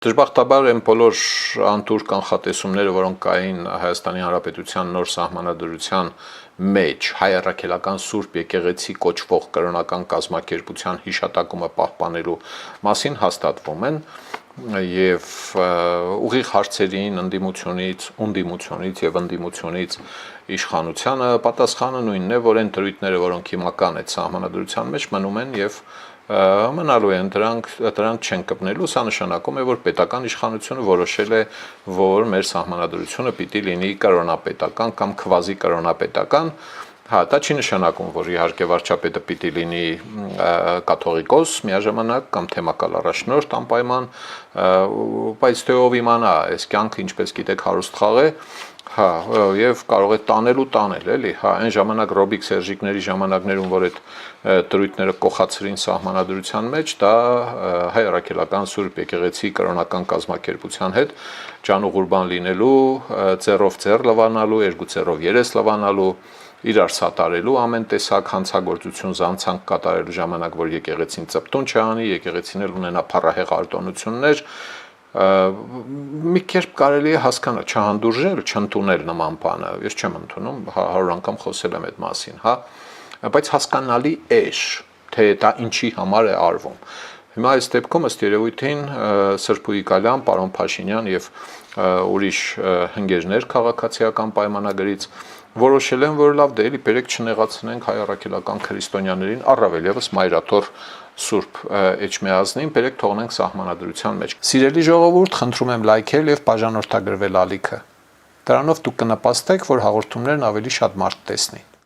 Դժբախտաբար այն բոլոր անտուր կանխատեսումները, որոնք կային Հայաստանի Հանրապետության նոր սահմանադրության մեջ հայ առաքելական Սուրբ եկեղեցի կոչվող կրոնական կազմակերպության հիշատակումը պահպանելու մասին հաստատվում են եւ ուղիղ հարցերին ընդդիմությունից եւ ընդդիմությունից իշխանությանը պատասխանը նույնն է, որ այն դրույթները, որոնք հիմա կան այդ սահմանադրության մեջ մնում են եւ մնալու են դրանք չեն կպնելու, սա նշանակում է, որ պետական իշխանությունը որոշել է, որ մեր սահմանադրությունը պիտի լինի կրոնապետական կամ քվազի կրոնապետական, դա չի նշանակում, որ իհարկե վարչապետը պիտի լինի կաթողիկոս միաժամանակ կամ թեմակալ առաջնորդ անպայման, բայց թե ով իմանա, այս կյանքը ինչպես գիտեք հարուստ խաղ է, եւ կարող է տանել էլի, այն ժամանակ Ռոբիկ Սերժիկների ժամանակներում, որ այդ դրույթները կողացրին սահմանադրության մեջ, դա հայ առաքելական Սուրբ եկեղեցի կրոնական կազմակերպության հետ ջանուղուրբան լինելու, ծեռով ծեռ լվանալու, երկու ծեռով երես լվանալու, իրար սատարելու ամեն տեսակ հանցագործություն զանցանք կատարելու ժամանակ, որ եկեղեցին ծպտուն չանի, եկեղեցին էլ ունենա փառահեղ արտոնություններ, մի կերպ կարելի է հասկանալ, չհանդուրժել, չընդունել նման բանը, ես չեմ ընդունում, 100 անգամ խոսել եմ այդ մասին, բայց հասկանալի էր, թե դա ինչի համար է արվում։ Հիմա այս դեպքում ըստ երևույթին Սրբուհի Կալյան, պարոն Փաշինյան եւ ուրիշ հնգերներ քաղաքացիական պայմանագրից որոշել են, որ լավ դե էլի բերեք չնեղացնենք հայ առաքելական քրիստոնյաներին, առավել եւս Մայրաթոր Սուրբ Էջմիածնին, բերեք թողնենք սահմանադրության մեջ։ Սիրելի ժողովուրդ, խնդրում եմ լայքել եւ բաժանորդագրվել ալիքը։ Դրանով դուք կնպաստեք, որ հաղորդումներն ավելի շատ մարդ տեսնի։